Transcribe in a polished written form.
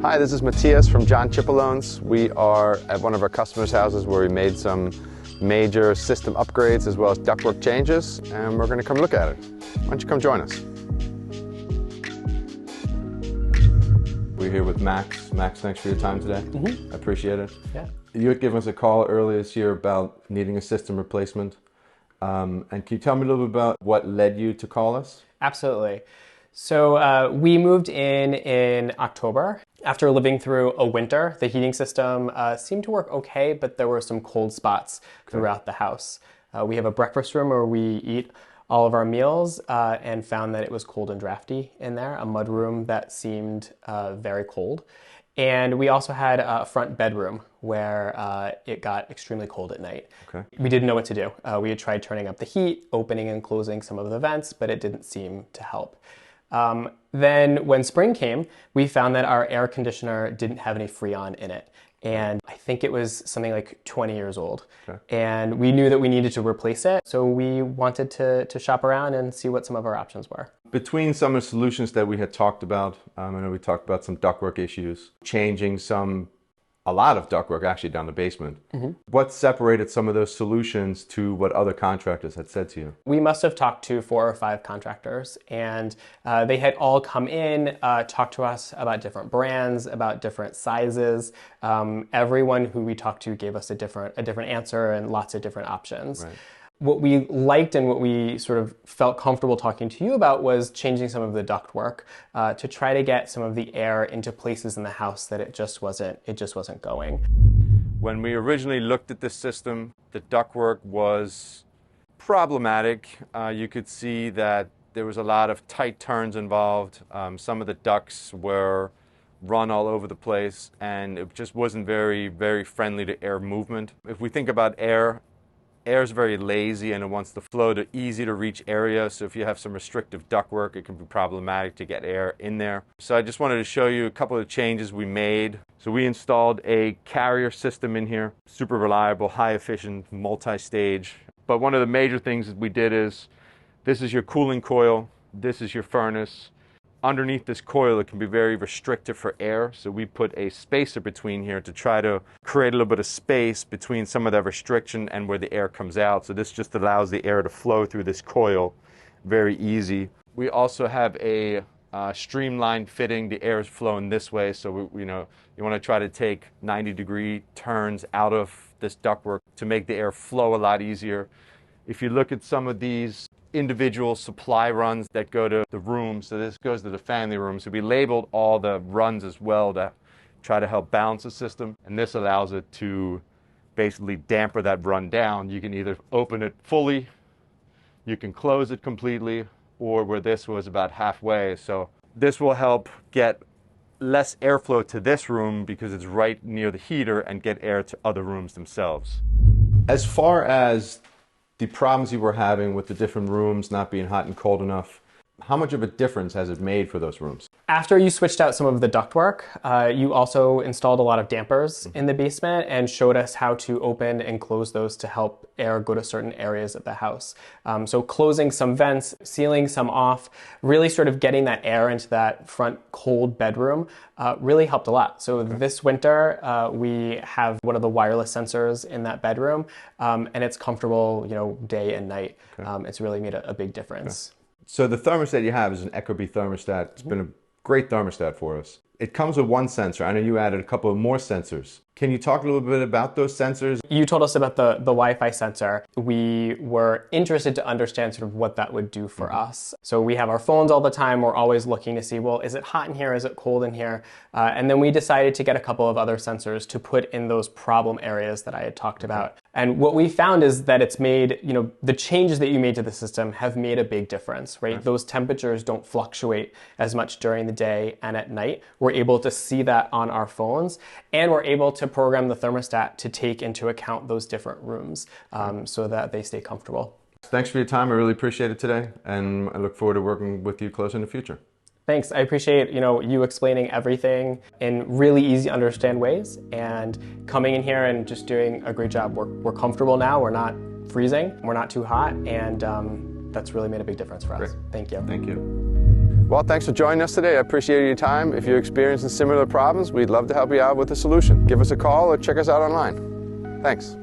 Hi, this is Matthias from John Chipalone's. We are at one of our customers' houses where we made some major system upgrades as well as ductwork changes, and we're going to come look at it. Why don't you come join us? We're here with Max. Max, thanks for your time today. I appreciate it. Yeah. You had given us a call earlier this year about needing a system replacement. And can you tell me a little bit about what led you to call us? Absolutely. So we moved in October. After living through a winter, the heating system seemed to work okay, but there were some cold spots throughout the house. We have a breakfast room where we eat all of our meals and found that it was cold and drafty in there, a mud room that seemed very cold. And we also had a front bedroom where it got extremely cold at night. Okay. We didn't know what to do. We had tried turning up the heat, opening and closing some of the vents, but it didn't seem to help. Then when spring came, we found that our air conditioner didn't have any freon in it. And I think it was something like 20 years old. Okay. And we knew that we needed to replace it. So we wanted to shop around and see what some of our options were. Between some of the solutions that we had talked about, I know we talked about some ductwork issues, changing a lot of ductwork actually down the basement. What separated some of those solutions to what other contractors had said to you? We must have talked to 4 or 5 contractors, and they had all come in, talked to us about different brands, about different sizes. Everyone who we talked to gave us a different answer and lots of different options. Right. What we liked and what we sort of felt comfortable talking to you about was changing some of the ductwork to try to get some of the air into places in the house that it just wasn't going. When we originally looked at this system, the ductwork was problematic. You could see that there was a lot of tight turns involved. Some of the ducts were run all over the place, and it just wasn't very, very friendly to air movement. If we think about air is very lazy and it wants to flow to easy to reach areas. So if you have some restrictive ductwork, it can be problematic to get air in there. So I just wanted to show you a couple of changes we made. So we installed a carrier system in here, super reliable, high efficient, multi-stage. But one of the major things that we did is, this is your cooling coil, this is your furnace. Underneath this coil, it can be very restrictive for air, so we put a spacer between here to try to create a little bit of space between some of that restriction and where the air comes out. So this just allows the air to flow through this coil very easy. We also have a streamlined fitting. The air is flowing this way, so you want to try to take 90-degree turns out of this ductwork to make the air flow a lot easier. If you look at some of these individual supply runs that go to the room, so this goes to the family room, so we labeled all the runs as well to try to help balance the system, and this allows it to basically damper that run down. You can either open it fully, you can close it completely, or where this was about halfway. So this will help get less airflow to this room because it's right near the heater, and get air to other rooms themselves. As far as the problems you were having with the different rooms not being hot and cold enough, how much of a difference has it made for those rooms? After you switched out some of the ductwork, you also installed a lot of dampers in the basement and showed us how to open and close those to help air go to certain areas of the house. So closing some vents, sealing some off, really sort of getting that air into that front cold bedroom really helped a lot. So this winter, we have one of the wireless sensors in that bedroom, and it's comfortable, day and night. It's really made a big difference. So the thermostat you have is an Ecobee thermostat. It's been a great thermostat for us. It comes with one sensor. I know you added a couple of more sensors. Can you talk a little bit about those sensors? You told us about the Wi-Fi sensor. We were interested to understand sort of what that would do for us. So we have our phones all the time. We're always looking to see, well, is it hot in here? Is it cold in here? And then we decided to get a couple of other sensors to put in those problem areas that I had talked about. And what we found is that it's made, the changes that you made to the system have made a big difference, right? Those temperatures don't fluctuate as much during the day and at night. We're able to see that on our phones, and we're able to program the thermostat to take into account those different rooms so that they stay comfortable. Thanks for your time. I really appreciate it today, and I look forward to working with you closer in the future. Thanks. I appreciate you explaining everything in really easy to understand ways, and coming in here and just doing a great job. We're comfortable now. We're not freezing. We're not too hot, and that's really made a big difference for us. Great. Thank you. Thank you. Well, thanks for joining us today. I appreciate your time. If you're experiencing similar problems, we'd love to help you out with a solution. Give us a call or check us out online. Thanks.